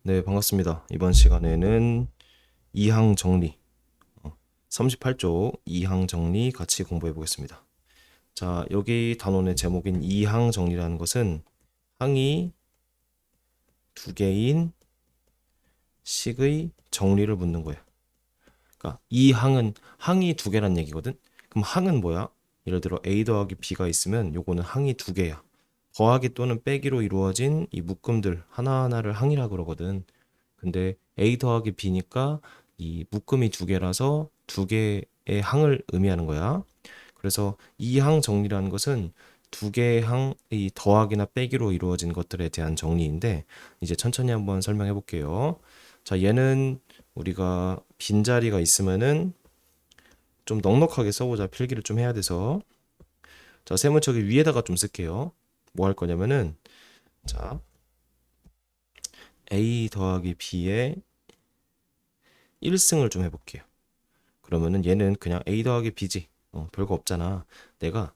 네, 반갑습니다. 이번 시간에는 이항 정리, 38쪽 이항 정리 같이 공부해 보겠습니다. 자, 여기 단원의 제목인 이항 정리라는 것은 항이 두 개인 식의 정리를 묻는 거예요. 그러니까 이 항은 항이 두 개란 얘기거든. 그럼 항은 뭐야? 예를 들어 A 더하기 B가 있으면 요거는 항이 두 개야. 더하기 또는 빼기로 이루어진 이 묶음들 하나하나를 항이라 그러거든. 근데 A 더하기 B니까 이 묶음이 두 개라서 두 개의 항을 의미하는 거야. 그래서 이 항 정리라는 것은 두 개의 항이 더하기나 빼기로 이루어진 것들에 대한 정리인데 이제 천천히 한번 설명해 볼게요. 자, 얘는 우리가 빈자리가 있으면은 좀 넉넉하게 써보자. 필기를 좀 해야 돼서. 자, 세모척이 위에다가 좀 쓸게요. 뭐 할 거냐면은 자, A 더하기 B의 1승을 좀 해볼게요. 그러면은 얘는 그냥 A 더하기 B지. 별거 없잖아. 내가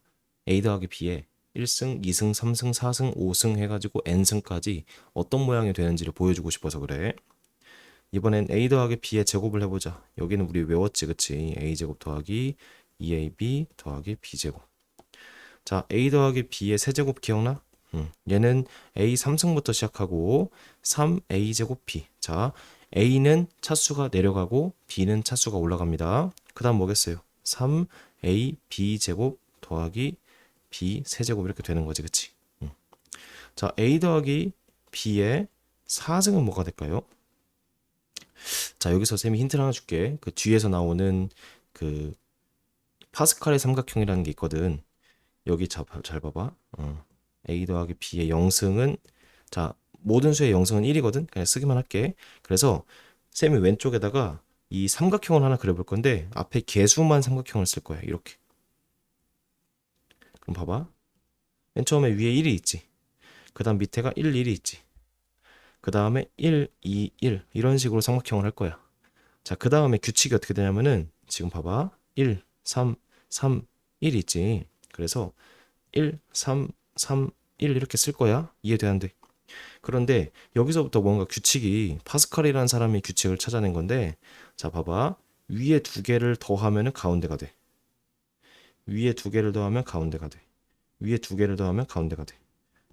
A 더하기 B에 1승, 2승, 3승, 4승, 5승 해가지고 N승까지 어떤 모양이 되는지를 보여주고 싶어서 그래. 이번엔 A 더하기 B의 제곱을 해보자. 여기는 우리 외웠지, 그치? A제곱 더하기 2AB 더하기 B제곱. 자, A 더하기 B의 세제곱 기억나? 얘는 A 3승부터 시작하고 3A제곱 B. 자, A는 차수가 내려가고 B는 차수가 올라갑니다. 그 다음 뭐겠어요? 3AB 제곱 더하기 B 세제곱 이렇게 되는 거지, 그치? 자, A 더하기 B의 4승은 뭐가 될까요? 자, 여기서 쌤이 힌트를 하나 줄게. 그 뒤에서 나오는 그 파스칼의 삼각형이라는 게 있거든. 여기 잘 봐봐. A 더하기 B의 0승은 자, 모든 수의 0승은 1이거든. 그냥 쓰기만 할게. 그래서 쌤이 왼쪽에다가 이 삼각형을 하나 그려볼 건데 앞에 개수만 삼각형을 쓸 거야. 이렇게. 그럼 봐봐. 맨 처음에 위에 1이 있지. 그 다음 밑에가 1, 1이 있지. 그 다음에 1, 2, 1 이런 식으로 삼각형을 할 거야. 자, 그 다음에 규칙이 어떻게 되냐면은 지금 봐봐. 1, 3, 3, 1 있지. 그래서 1, 3, 3, 1 이렇게 쓸 거야. 이해돼 안 돼? 그런데 여기서부터 뭔가 규칙이 파스칼이라는 사람이 규칙을 찾아낸 건데 자 봐봐. 위에 두 개를 더하면은 가운데가 돼. 위에 두 개를 더하면 가운데가 돼. 위에 두 개를 더하면 가운데가 돼.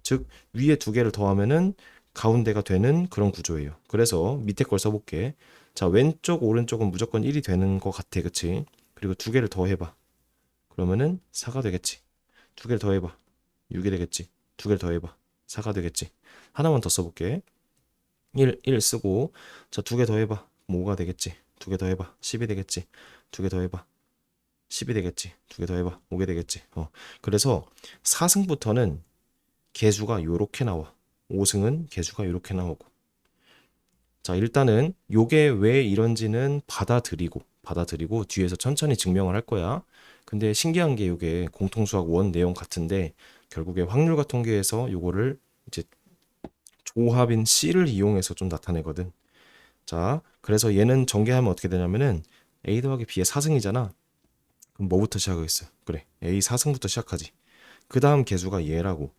즉 위에 두 개를 더하면은 가운데가 되는 그런 구조예요. 그래서 밑에 걸 써볼게. 자, 왼쪽 오른쪽은 무조건 1이 되는 것 같아. 그치? 그리고 두 개를 더해봐. 그러면은 4가 되겠지. 두 개를 더해봐. 6이 되겠지. 두 개를 더해봐. 4가 되겠지. 하나만 더 써볼게. 1 쓰고 자, 두 개 더해봐. 5가 되겠지. 두 개 더해봐. 10이 되겠지. 두 개 더해봐. 10이 되겠지. 두 개 더해봐. 5개 되겠지. 그래서 4승부터는 개수가 요렇게 나와. 5승은 개수가 요렇게 나오고. 자, 일단은 요게 왜 이런지는 받아들이고 뒤에서 천천히 증명을 할 거야. 근데 신기한 게 요게 공통수학 원 내용 같은데 결국에 확률과 통계에서 요거를 이제 조합인 C를 이용해서 좀 나타내거든. 자, 그래서 얘는 전개하면 어떻게 되냐면은 A 더하기 B의 4승이잖아. 그럼 뭐부터 시작하겠어? 그래, A 4승부터 시작하지. 그 다음 개수가 얘라고.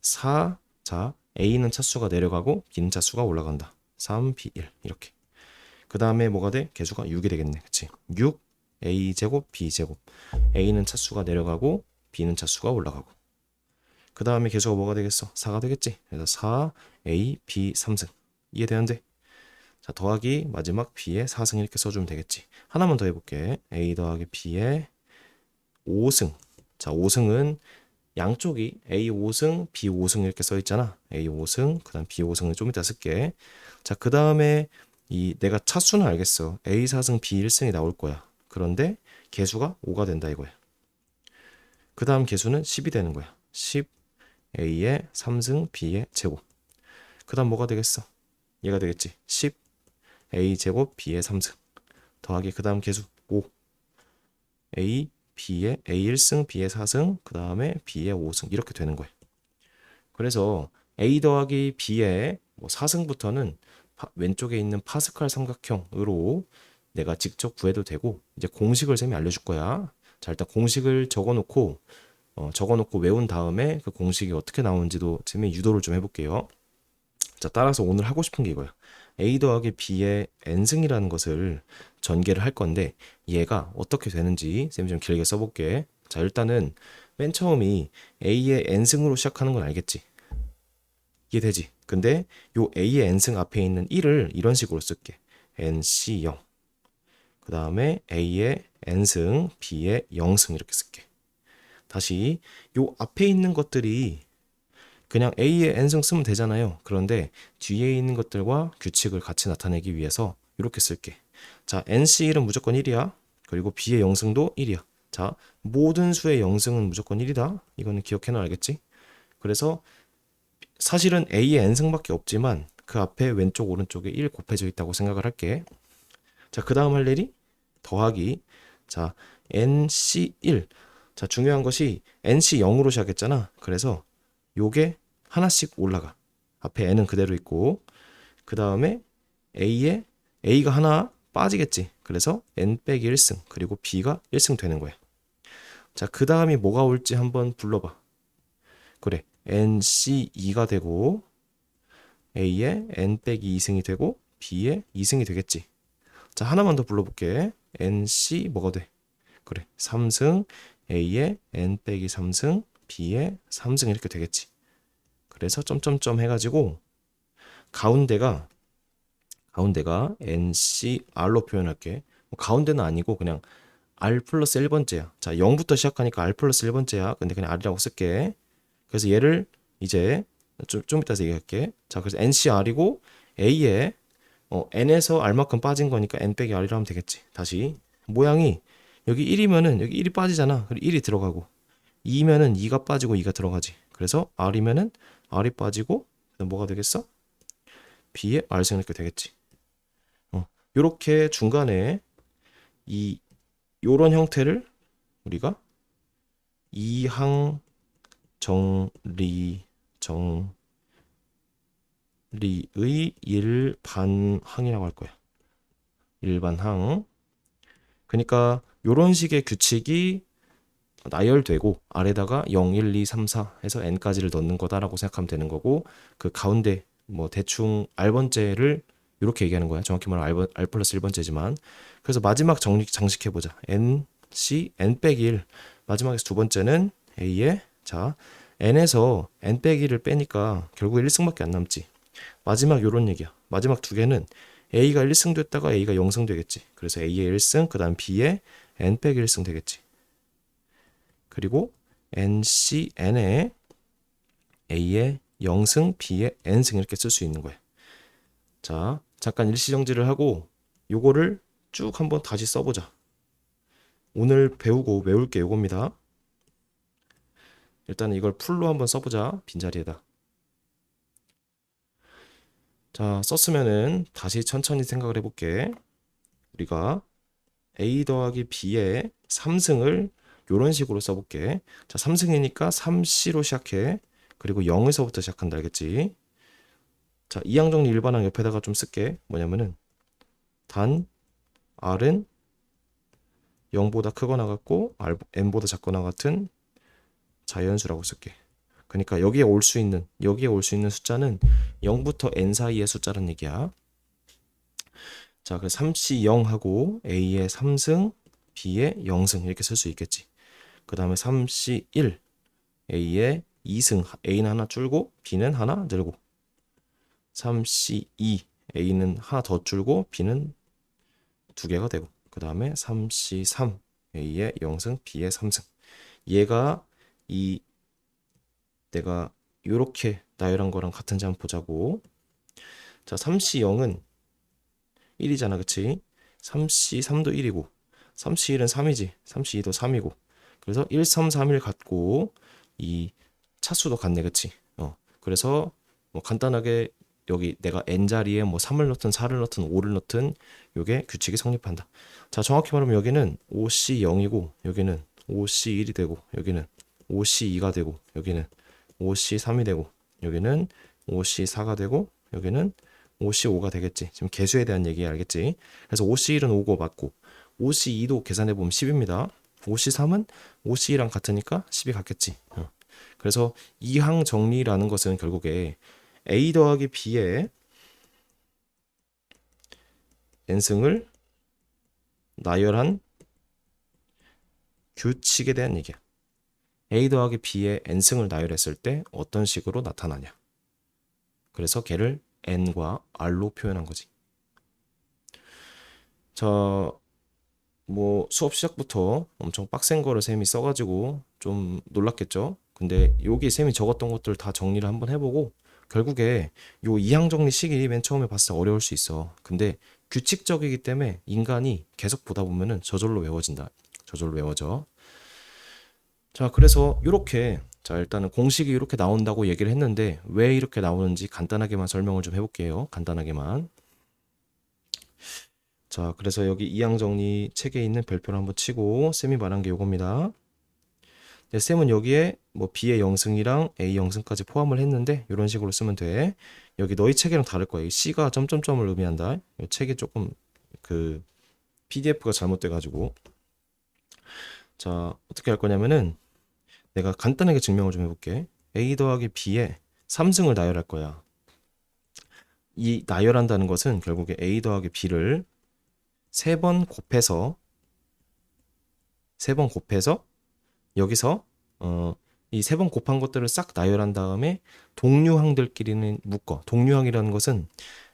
4, 자, A는 차수가 내려가고 B는 차수가 올라간다. 3, B, 1 이렇게. 그 다음에 뭐가 돼? 개수가 6이 되겠네. 그치? 6, A제곱, B제곱. A는 차수가 내려가고 B는 차수가 올라가고. 그 다음에 개수가 뭐가 되겠어? 4가 되겠지? 그래서 4, A, B, 3승. 이해되는데? 자, 더하기 마지막 B의 4승 이렇게 써주면 되겠지. 하나만 더 해볼게. A 더하기 B의 5승. 자, 5승은 양쪽이 A 5승, B 5승 이렇게 써 있잖아. A 5승, 그 다음 B 5승은 좀 이따 쓸게. 자, 그 다음에 이 내가 차수는 알겠어. A 4승, B 1승이 나올 거야. 그런데 개수가 5가 된다 이거야. 그 다음 개수는 10이 되는 거야. 10, A의 3승, B의 제곱. 그 다음 뭐가 되겠어? 얘가 되겠지. 10, A제곱, B의 3승. 더하기 그 다음 개수 5. A, B의 A 1승, B의 4승, 그 다음에 B의 5승 이렇게 되는 거예요. 그래서 A 더하기 B의 4승부터는 왼쪽에 있는 파스칼 삼각형으로 내가 직접 구해도 되고 이제 공식을 쌤이 알려줄 거야. 자, 일단 공식을 적어놓고 외운 다음에 그 공식이 어떻게 나오는지도 쌤이 유도를 좀 해볼게요. 자, 따라서 오늘 하고 싶은 게 이거야. A 더하기 B의 n승이라는 것을 전개를 할 건데 얘가 어떻게 되는지 쌤이 좀 길게 써볼게. 자, 일단은 맨 처음이 A의 n승으로 시작하는 건 알겠지? 이해되지? 근데 요 A의 n승 앞에 있는 1을 이런 식으로 쓸게. nc0. 그 다음에 A의 n승, B의 0승 이렇게 쓸게. 다시 요 앞에 있는 것들이 그냥 A의 n승 쓰면 되잖아요. 그런데 뒤에 있는 것들과 규칙을 같이 나타내기 위해서 이렇게 쓸게. 자, NC1은 무조건 1이야. 그리고 B의 0승도 1이야. 자, 모든 수의 0승은 무조건 1이다. 이거는 기억해놔 알겠지? 그래서 사실은 A의 n승밖에 없지만 그 앞에 왼쪽 오른쪽에 1 곱해져 있다고 생각을 할게. 자, 그 다음 할 일이 더하기. 자, NC1. 자, 중요한 것이 NC0으로 시작했잖아. 그래서 요게 하나씩 올라가. 앞에 n은 그대로 있고 그 다음에 A가 하나 빠지겠지. 그래서 n 빼기 1승 그리고 B가 1승 되는 거야. 자, 그 다음이 뭐가 올지 한번 불러봐. 그래, NC2가 되고 A의 n 빼기 2승이 되고 B의 2승이 되겠지. 자, 하나만 더 불러볼게. NC 뭐가 돼? 그래, 3승 A의 n 빼기 3승 B의 3승 이렇게 되겠지. 그래서 점점점 해가지고 가운데가 NCR로 표현할게. 뭐 가운데는 아니고 그냥 R 플러스 1번째야. 자, 0부터 시작하니까 R 플러스 1번째야. 근데 그냥 R이라고 쓸게. 그래서 얘를 이제 좀 이따 얘기할게. 자, 그래서 NCR이고 A에 N에서 R만큼 빠진 거니까 N 빼기 R이라 하면 되겠지. 다시 모양이 여기 1이면은 여기 1이 빠지잖아. 그리고 1이 들어가고 2면은 2가 빠지고 2가 들어가지. 그래서 R이면은 R이 빠지고 뭐가 되겠어? B의 R승 이렇게 되겠지. 요렇게 중간에 요런 형태를 우리가 이항 정리의 일반항이라고 할 거야. 일반항. 그러니까 요런 식의 규칙이 나열되고 아래다가 0, 1, 2, 3, 4 해서 n까지를 넣는 거다라고 생각하면 되는 거고 그 가운데 뭐 대충 R번째를 이렇게 얘기하는 거야. 정확히 말하면 R 플러스 1번째지만 그래서 마지막 장식해보자. n 빼기 1 마지막에서 두 번째는 A에 자 n에서 n 빼기 1을 빼니까 결국 1승밖에 안 남지. 마지막 요런 얘기야. 마지막 두 개는 A가 1승 됐다가 A가 0승 되겠지. 그래서 A의 1승 그 다음 B의 n 빼기 1승 되겠지. 그리고 n에 A의 0승 B의 n승 이렇게 쓸 수 있는 거야. 자, 잠깐 일시정지를 하고 요거를 쭉 한번 다시 써보자. 오늘 배우고 외울 게 요겁니다. 일단 이걸 풀로 한번 써보자. 빈자리에다. 자, 썼으면은 다시 천천히 생각을 해볼게. 우리가 A 더하기 B의 3승을 요런 식으로 써볼게. 자, 3승이니까 3C로 시작해. 그리고 0에서부터 시작한다 알겠지? 자, 이항정리 일반항 옆에다가 좀 쓸게. 뭐냐면은 단 R은 0보다 크거나 같고 n보다 작거나 같은 자연수라고 쓸게. 그러니까 여기에 올 수 있는 숫자는 0부터 n 사이의 숫자란 얘기야. 자, 그래서 3C 0하고 A의 3승, B의 0승 이렇게 쓸 수 있겠지. 그 다음에 3C 1, A의 2승, A는 하나 줄고 B는 하나 늘고 3C 2, A는 하나 더 줄고 B는 두 개가 되고 그 다음에 3C 3, A의 0승, B의 3승. 얘가 내가 이렇게 나열한 거랑 같은지 한번 보자고. 자, 3C 0은 1이잖아, 그치? 3C 3도 1이고 3C 1은 3이지 3C 2도 3이고 그래서 1, 3, 3, 1 같고 이 차수도 같네, 그치? 그래서 뭐 간단하게 여기 내가 n자리에 뭐 3을 넣든 4를 넣든 5를 넣든 요게 규칙이 성립한다. 자, 정확히 말하면 여기는 5C 0이고 여기는 5C 1이 되고 여기는 5C 2가 되고 여기는 5C 3이 되고 여기는 5C 4가 되고 여기는 5C 5가 되겠지. 지금 개수에 대한 얘기 알겠지? 그래서 5C 1은 5고 맞고 5C 2도 계산해 보면 10입니다. 5C 3은 5C 2랑 같으니까 10이 같겠지. 그래서 이항 정리라는 것은 결국에 a 더하기 b의 n승을 나열한 규칙에 대한 얘기야. a 더하기 b의 n승을 나열했을 때 어떤 식으로 나타나냐. 그래서 걔를 n과 r로 표현한 거지. 자, 뭐 수업 시작부터 엄청 빡센 거를 쌤이 써가지고 좀 놀랐겠죠. 근데 여기 쌤이 적었던 것들 다 정리를 한번 해보고 결국에 요 이항 정리식이 맨 처음에 봤을 때 어려울 수 있어. 근데 규칙적이기 때문에 인간이 계속 보다 보면은 저절로 외워진다. 저절로 외워져. 자, 그래서 이렇게 자 일단은 공식이 이렇게 나온다고 얘기를 했는데 왜 이렇게 나오는지 간단하게만 설명을 좀 해볼게요. 간단하게만. 자, 그래서 여기 이항 정리 책에 있는 별표를 한번 치고 쌤이 말한 게 요겁니다. 네, 쌤은 여기에 뭐 B의 영승이랑 A 영승까지 포함을 했는데 이런 식으로 쓰면 돼. 여기 너희 책이랑 다를 거야. 이 C가 점점점을 의미한다. 이 책이 조금 그 PDF가 잘못돼 가지고. 자, 어떻게 할 거냐면은 내가 간단하게 증명을 좀 해볼게. A 더하기 B에 3승을 나열할 거야. 이 나열한다는 것은 결국에 A 더하기 B를 3번 곱해서 여기서 이 3번 곱한 것들을 싹 나열한 다음에 동류항들끼리는 묶어. 동류항이라는 것은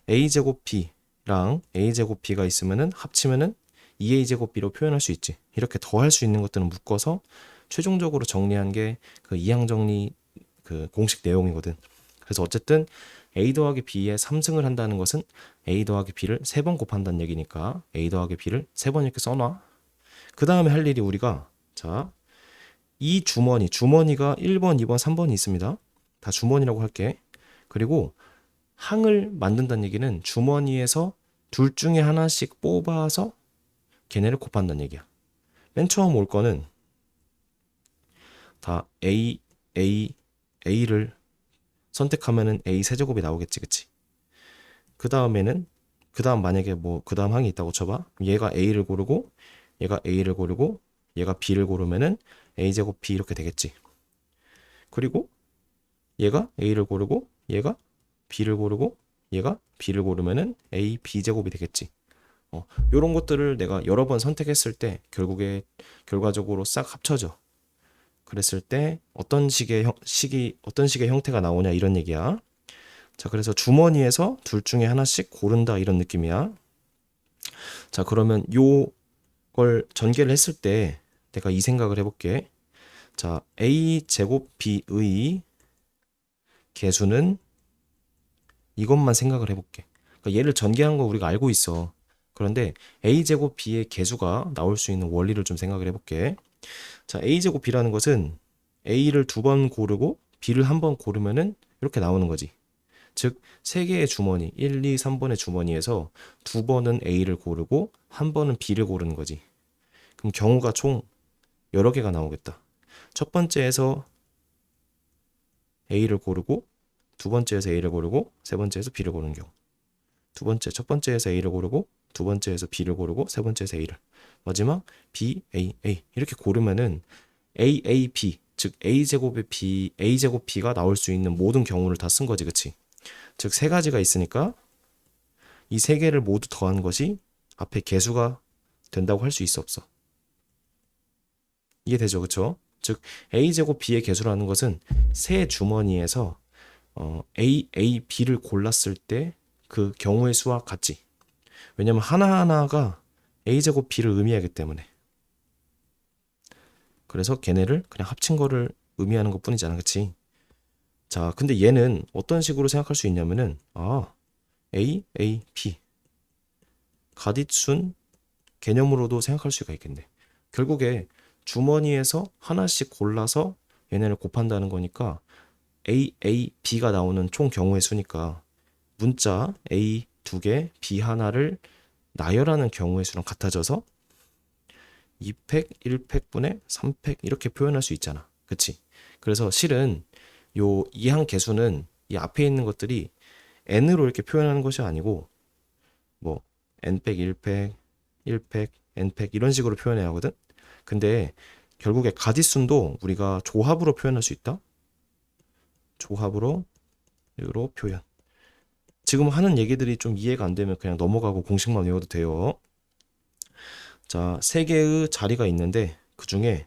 a제곱 b랑 a제곱 b가 있으면은 합치면은 2a제곱 b로 표현할 수 있지. 이렇게 더할 수 있는 것들은 묶어서 최종적으로 정리한 게 그 이항 정리 그 공식 내용이거든. 그래서 어쨌든 a 더하기 b에 3승을 한다는 것은 a 더하기 b를 3번 곱한다는 얘기니까 a 더하기 b를 3번 이렇게 써놔. 그 다음에 할 일이 우리가 자 이 주머니가 1번, 2번, 3번이 있습니다. 다 주머니라고 할게. 그리고 항을 만든다는 얘기는 주머니에서 둘 중에 하나씩 뽑아서 걔네를 곱한다는 얘기야. 맨 처음 올 거는 다 A를 선택하면은 A 세제곱이 나오겠지, 그치? 그 다음 만약에 뭐 그 다음 항이 있다고 쳐봐. 얘가 A를 고르고 얘가 A를 고르고 얘가 B를 고르면은 A제곱 B 이렇게 되겠지. 그리고 얘가 A를 고르고 얘가 B를 고르고 얘가 B를 고르면은 A, B제곱이 되겠지. 요런 것들을 내가 여러 번 선택했을 때 결국에 결과적으로 싹 합쳐져. 그랬을 때 어떤 식의 형태가 나오냐 이런 얘기야. 자, 그래서 주머니에서 둘 중에 하나씩 고른다 이런 느낌이야. 자, 그러면 요걸 전개를 했을 때 내가 이 생각을 해볼게. 자, A 제곱 B의 개수는 이것만 생각을 해볼게. 그러니까 얘를 전개한 거 우리가 알고 있어. 그런데 A제곱 B의 개수가 나올 수 있는 원리를 좀 생각을 해볼게. 자, A제곱 B라는 것은 A를 2번 고르고 B를 한 번 고르면은 이렇게 나오는 거지. 즉, 3개의 주머니, 1, 2, 3번의 주머니에서 2번은 A를 고르고 한 번은 B를 고르는 거지. 그럼 경우가 총 여러 개가 나오겠다. 첫 번째에서 A를 고르고 두 번째에서 A를 고르고 세 번째에서 B를 고르는 경우. 첫 번째에서 A를 고르고 두 번째에서 B를 고르고 세 번째에서 A를. 마지막 B, A, A 이렇게 고르면은 A, A, B 즉 A제곱의 B, A제곱 B가 나올 수 있는 모든 경우를 다 쓴 거지, 그치? 즉 세 가지가 있으니까 이 세 개를 모두 더한 것이 앞에 개수가 된다고 할 수 있어, 없어? 이해되죠, 그쵸? 즉 A제곱 B의 개수라는 것은 세 주머니에서 A, A, B를 골랐을 때 그 경우의 수와 같지. 왜냐면 하나하나가 A제곱 B를 의미하기 때문에. 그래서 걔네를 그냥 합친 거를 의미하는 것 뿐이잖아, 그치? 자, 근데 얘는 어떤 식으로 생각할 수 있냐면은 A, A, B 가짓순 개념으로도 생각할 수가 있겠네. 결국에 주머니에서 하나씩 골라서 얘네를 곱한다는 거니까 A, A, B가 나오는 총 경우의 수니까 문자 A 2개, B 하나를 나열하는 경우의 수랑 같아져서 2팩, 1팩분의 3팩 이렇게 표현할 수 있잖아. 그치? 그래서 실은 요 이항 개수는 이 앞에 있는 것들이 n으로 이렇게 표현하는 것이 아니고 뭐 n팩, 1팩, 1팩, n팩 이런 식으로 표현해야 하거든. 근데 결국에 가짓순도 우리가 조합으로 표현할 수 있다. 조합으로 로 표현. 지금 하는 얘기들이 좀 이해가 안 되면 그냥 넘어가고 공식만 외워도 돼요. 자, 세 개의 자리가 있는데 그 중에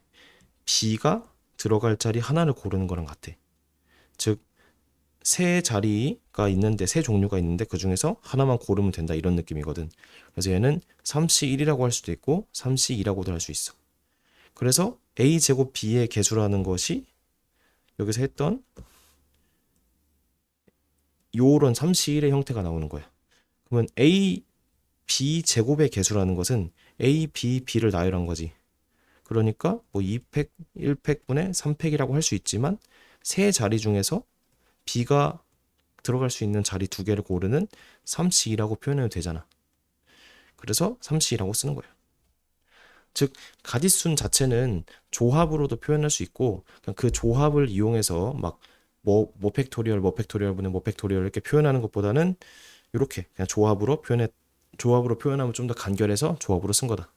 B가 들어갈 자리 하나를 고르는 거랑 같아. 즉, 세 자리가 있는데, 세 종류가 있는데 그 중에서 하나만 고르면 된다, 이런 느낌이거든. 그래서 얘는 3C1이라고 할 수도 있고 3C2라고도 할 수 있어. 그래서 A제곱 B의 개수라는 것이 여기서 했던 요런 3C1의 형태가 나오는 거야. 그러면 A, B 제곱의 개수라는 것은 A, B, B를 나열한 거지. 그러니까 뭐 2팩, 1팩분의 3팩이라고 할 수 있지만 세 자리 중에서 B가 들어갈 수 있는 자리 두 개를 고르는 3C2라고 표현해도 되잖아. 그래서 3C2라고 쓰는 거예요. 즉, 가짓순 자체는 조합으로도 표현할 수 있고 그냥 그 조합을 이용해서 막 뭐 팩토리얼, 뭐 팩토리얼분의 뭐 팩토리얼 이렇게 표현하는 것보다는 이렇게 그냥 조합으로 표현하면 좀 더 간결해서 조합으로 쓴 거다.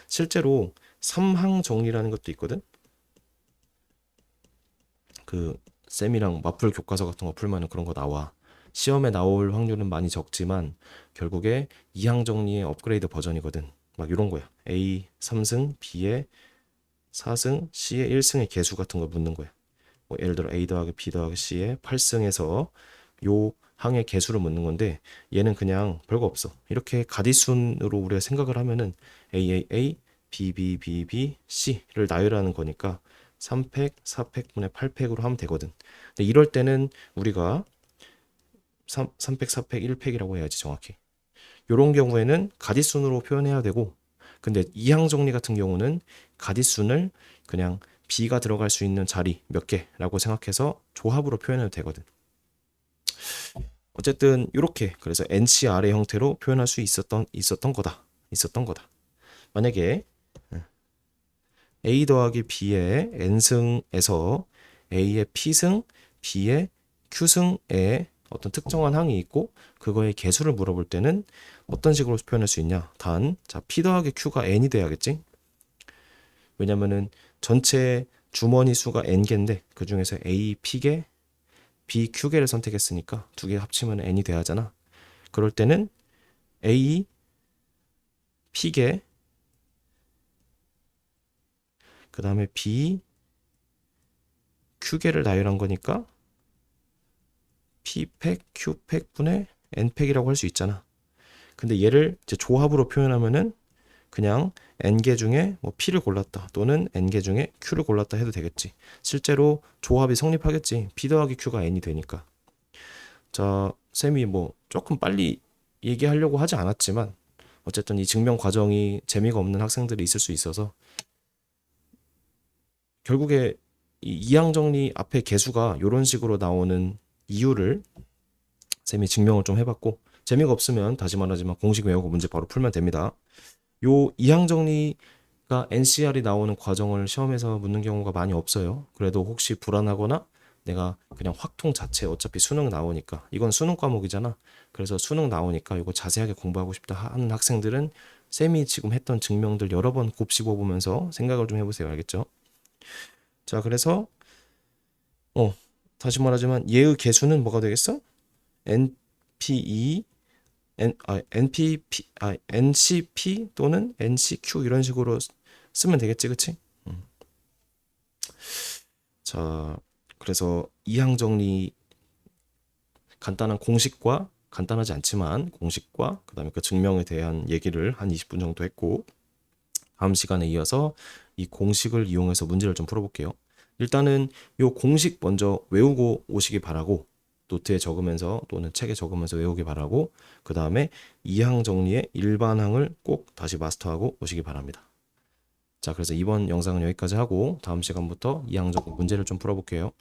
실제로 삼항 정리라는 것도 있거든. 그 쌤이랑 맞풀 교과서 같은 거 풀면은 그런 거 나와. 시험에 나올 확률은 많이 적지만 결국에 이항 정리의 업그레이드 버전이거든. 막 이런 거야. A 3승, B의 4승, C의 1승의 개수 같은 걸 묻는 거야. 뭐 예를 들어 A 더하기 B 더하기 C의 8승에서 요 항의 개수를 묻는 건데 얘는 그냥 별거 없어. 이렇게 가디순으로 우리가 생각을 하면은 A, B, B, B, B, C를 나열하는 거니까 3팩, 4팩분의 8팩으로 하면 되거든. 근데 이럴 때는 우리가 3팩, 4팩, 1팩이라고 해야지 정확히. 이런 경우에는 가디순으로 표현해야 되고, 근데 이항 정리 같은 경우는 가디순을 그냥 B가 들어갈 수 있는 자리 몇 개라고 생각해서 조합으로 표현해도 되거든. 어쨌든 이렇게 그래서 NCR의 형태로 표현할 수 있었던 거다. 만약에 A 더하기 B의 N승에서 A의 P승, B의 Q승의 어떤 특정한 항이 있고 그거의 개수를 물어볼 때는 어떤 식으로 표현할 수 있냐? 자, P 더하기 Q가 N이 돼야겠지? 왜냐면은 전체 주머니 수가 N개인데 그 중에서 A, P개, B, Q개를 선택했으니까 두 개 합치면 N이 돼야 하잖아. 그럴 때는 A, P개, 그 다음에 B, Q개를 나열한 거니까 P팩, Q팩분의 N팩이라고 할 수 있잖아. 근데 얘를 이제 조합으로 표현하면은 그냥 N개 중에 뭐 P를 골랐다 또는 N개 중에 Q를 골랐다 해도 되겠지. 실제로 조합이 성립하겠지. P 더하기 Q가 N이 되니까. 자, 쌤이 뭐 조금 빨리 얘기하려고 하지 않았지만 어쨌든 이 증명 과정이 재미가 없는 학생들이 있을 수 있어서 결국에 이 이항 정리 앞에 개수가 이런 식으로 나오는 이유를 쌤이 증명을 좀 해봤고 재미가 없으면 다시 말하지만 공식 외우고 문제 바로 풀면 됩니다. 요 이항 정리가 NCR이 나오는 과정을 시험에서 묻는 경우가 많이 없어요. 그래도 혹시 불안하거나 내가 그냥 확통 자체 어차피 수능 나오니까 이건 수능 과목이잖아. 그래서 수능 나오니까 이거 자세하게 공부하고 싶다 하는 학생들은 쌤이 지금 했던 증명들 여러 번 곱씹어 보면서 생각을 좀 해보세요. 알겠죠? 자, 그래서 다시 말하지만 얘의 개수는 뭐가 되겠어? NPE, NCP 또는 NCQ 이런 식으로 쓰면 되겠지, 그치? 자, 그래서 이항 정리 간단한 공식과 간단하지 않지만 공식과 그다음에 그 증명에 대한 얘기를 한 20분 정도 했고 다음 시간에 이어서 이 공식을 이용해서 문제를 좀 풀어볼게요. 일단은 이 공식 먼저 외우고 오시기 바라고 노트에 적으면서 또는 책에 적으면서 외우기 바라고 그 다음에 이항 정리의 일반항을 꼭 다시 마스터하고 오시기 바랍니다. 자, 그래서 이번 영상은 여기까지 하고 다음 시간부터 이항 정리 문제를 좀 풀어볼게요.